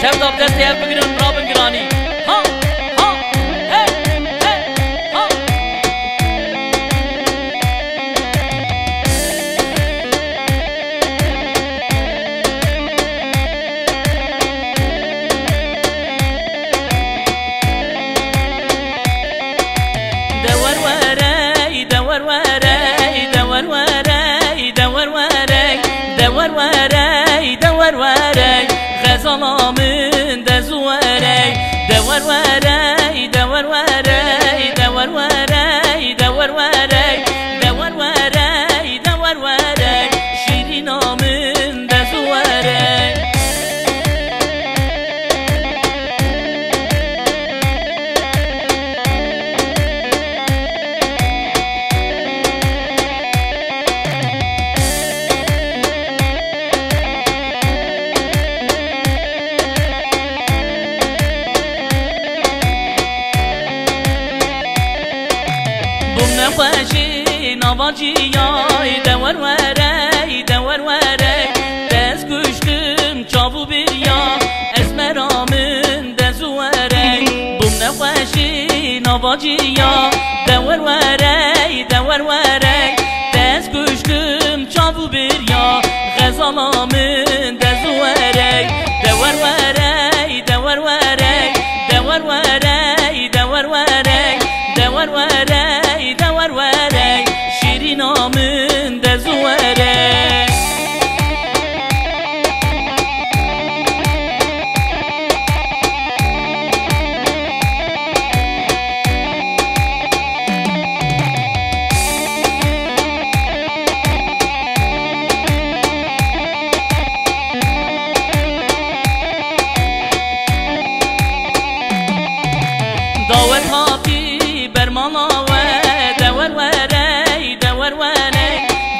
Sevda bir desteğe bugünün Rabin Girani. Ha ha hey hey ha. Devar varey, devar varey, devar varey, devar varey, devar varey, devar varey. Gazalımın da zuvarey, devar varey, devar varey, devar varey, devar varey, devar varey, devar varey. Şirinamın da zuvarey. خوشی نواجی یای دور وری دور وری دست گشتم چابو بریا اسمرامن دزوری بوم نخوشی نواجی یا دور وری دور وری دست گشتم چابو بریا غزالامن دزوری دور وری دور وری دور وری دور وری دور وری دور وری شیرینامن دزوری داوت هاتی برمانا و دور وری دور وری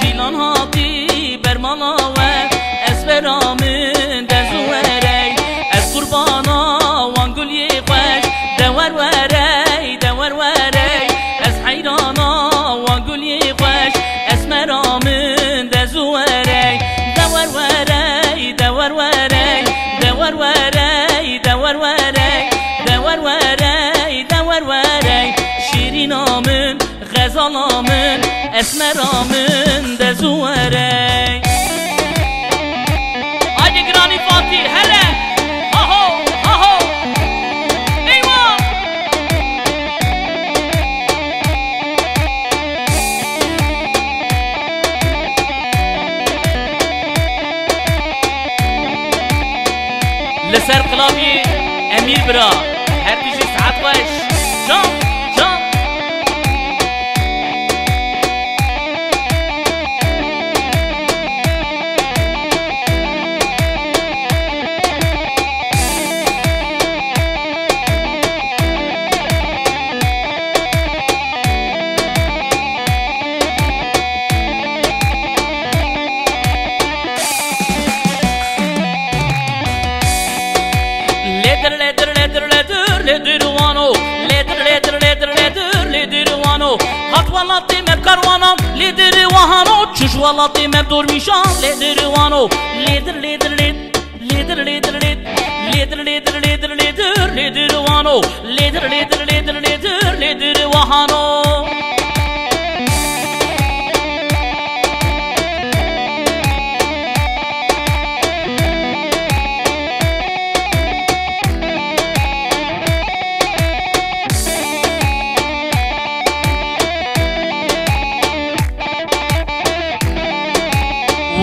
دیلان هاتی برمانا و اسپرامن دزوری از قربانا وانگولی خوش دور وری دور وری از حیرانا وانگولی خوش اسمرامن دزوری دور وری دور وری دور وری دور وری دور وری دور وری شیرینامن غزالامن اسمرامن دزوری آیدی گرانی فاتی هله آهو آهو ایوان لسر قلابی امیر برا هر دیجی ساعت باش جام جام لدر لدر لدر لدر لدر وانو لدر لدر لدر لدر لدر وانو هات ولاتي مبكروانم لدر وانو چش ولاتي مبدور میشان لدر وانو لدر لدر لدر لدر لدر لدر لدر لدر لدر وانو لدر لدر لدر لدر لدر وانو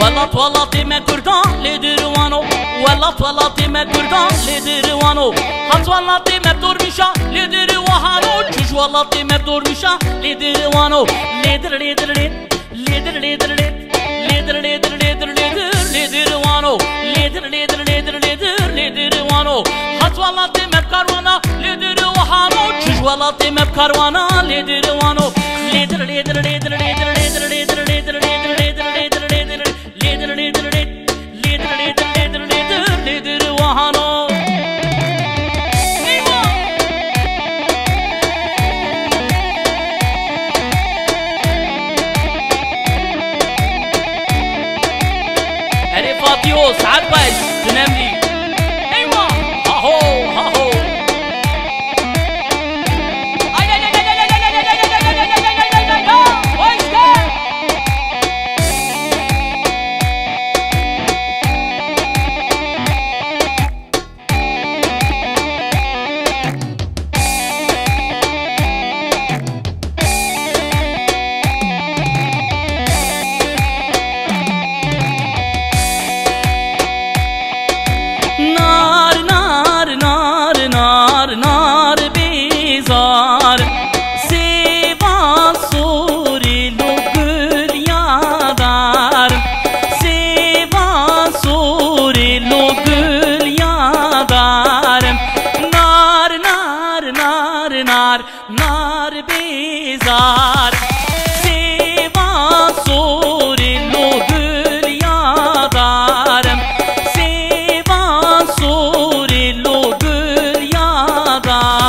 ولات ولاتي ما كردان لدروانو ولات ولاتي ما كردان لدروانو هات ولاتي ما بدور مشا لدروانو جوج ولاتي ما بدور مشا لدروانو لدر لدر لدر لدر لدر لدر لدر لدر لدروانو لدر لدر لدر لدر لدروانو هات ولاتي ما بكروانا لدروانو جوج ولاتي مب كاروانا لدر وانو لدر لدر لدر لدر لدر لدر لدر لدر لدر لدر لدر لدر لدر لدر لدر لدر وهانو فاطيو سعد باش تناملي ايوا هاهو هاهو نار بیزار سیوا سوری لو گل یادارم سیوا سوری لو گل یادارم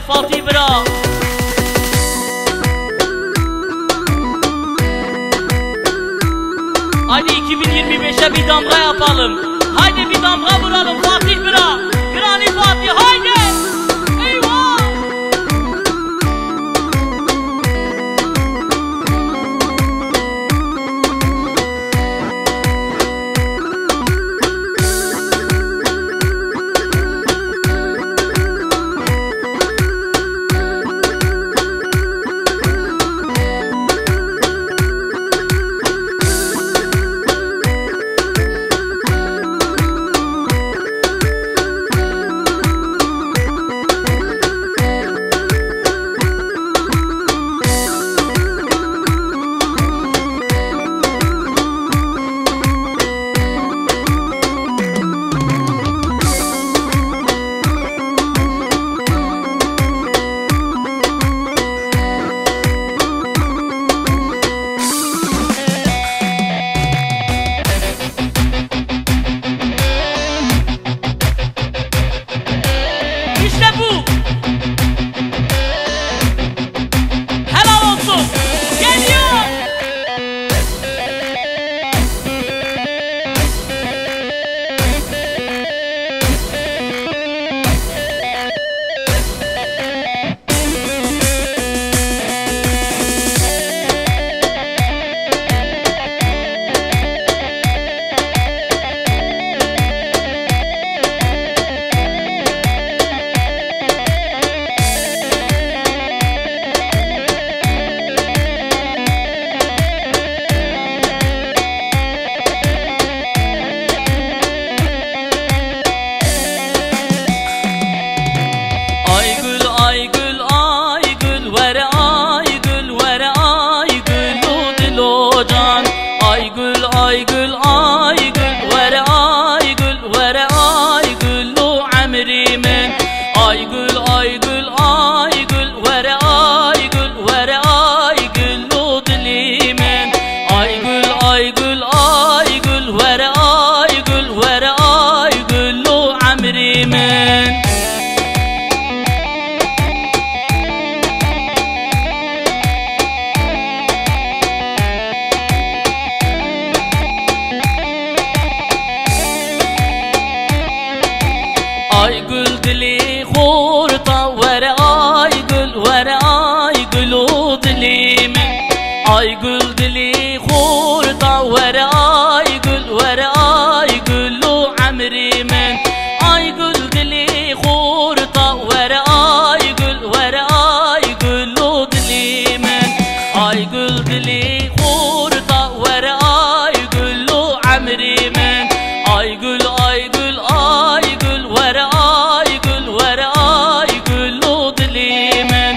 Fatih Bra Hadi 2025'e bir damga yapalım. Haydi bir damga vuralım Fatih Bra. Granny Fatih haydi. Eyvah. خورتا وره آی گل وره آی گل و دلی من آی گل دلی خورتا وره آی گل وره آی گل و عمری من آی گل دلی خورتا وره آی گل وره آی گل و دلی من آی گل دلی خورتا وره آی گل و عمری من آی گل آی گل آی گل وره آی گل وره آی گل و دلی من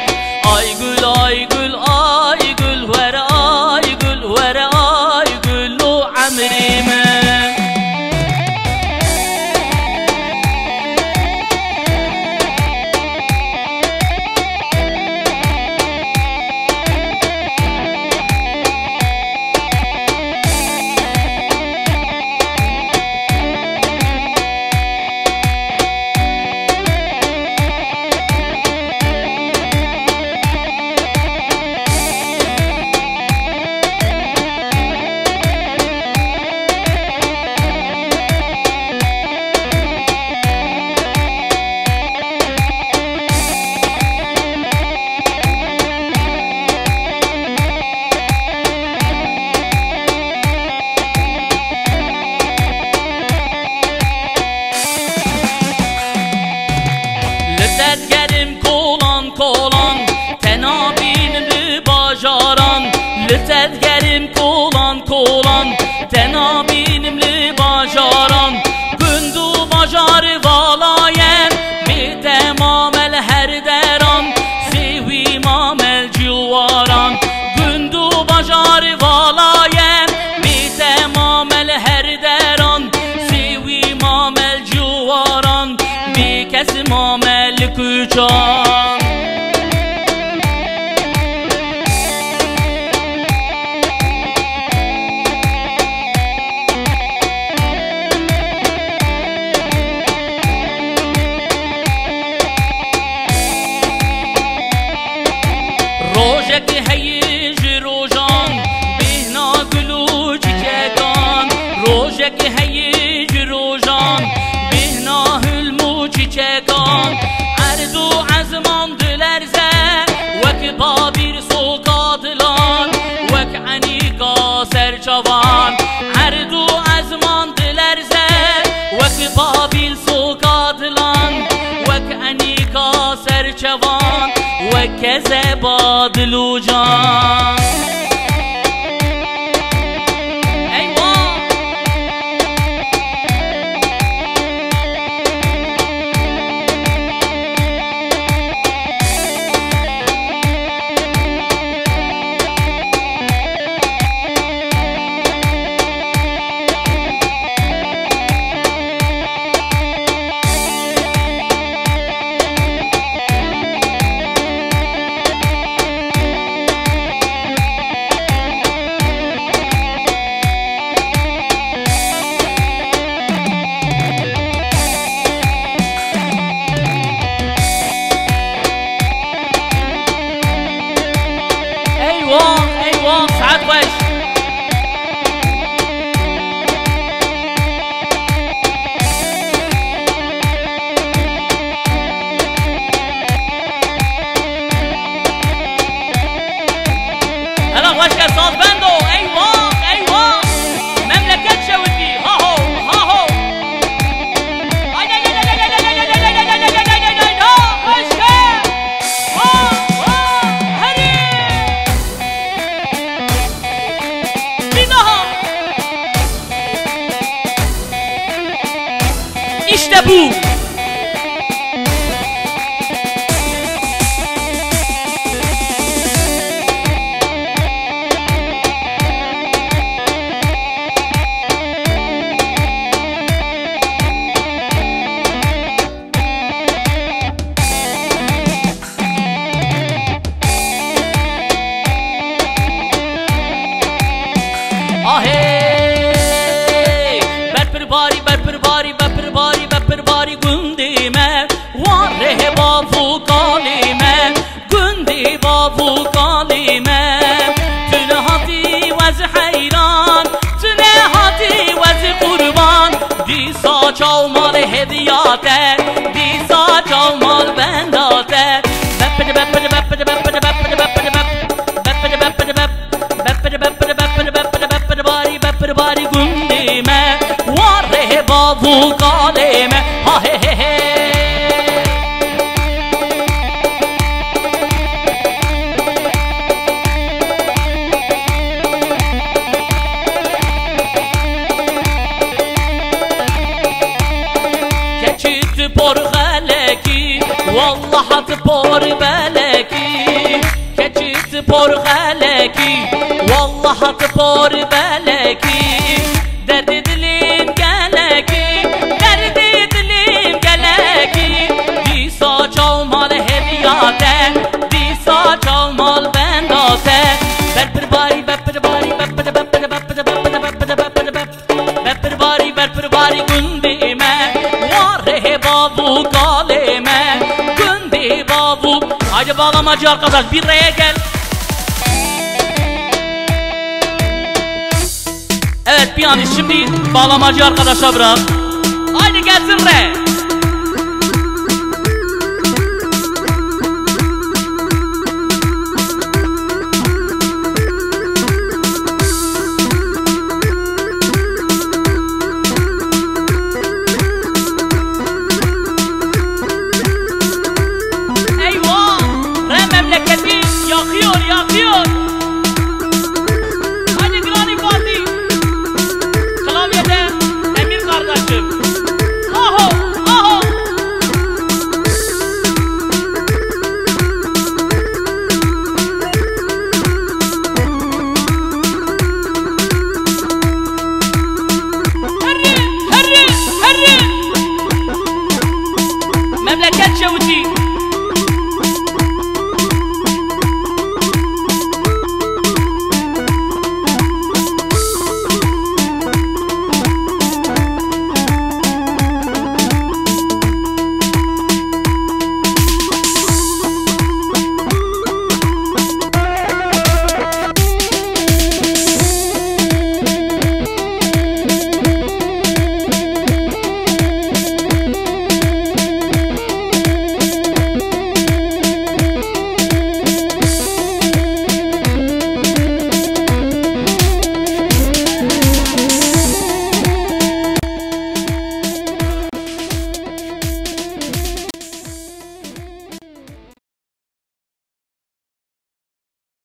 آی گل آی گل آی گل وره آی گل وره آی گل و عمری من لتدگرم کولان کولان تنابین لباجاران لتدگرم کولان کولان تنابینم لباجاران گندو باجار والایم می تمامل هر دران سیوی مامل جواران گندو باجار والایم می تمامل هر دران سیوی مامل جواران بی کسی مامل کوچان روزک هیج روزان بهنا گلو چیکان روزک هیج روزان بهنا هلمو چیکان اردو عزمان دلرزه وک بابیر سوکادلان وک عنیقا سرچوان اردو عزمان دلرزه وک بابیر سوکادلان وک عنیقا سرچوان وک زبادلو جان ايوه سعد وش هلا وش صوت بندو ايوه مملكة شوتي ها هو İşte bu. باری گندی من واره بابو کالی من گندی بابو کالی من تنه هاتی وز حیران تنه هاتی وز قربان دیسا چاو مال هدیاته دیسا چاو مال hat por beleki keçit por galeki Vallah hat por beleki derdi dilim geleki derdi dilim geleki disa çalmal hediyate disa çalmal bendate berper bari berper bari berper berper berper berper bari berper bari gündeme var babu kaleme gündi babu. Haydi bağlamacı arkadaş bir reye gel. Evet piyanist şimdi bağlamacı arkadaşa bırak. Haydi gelsin re.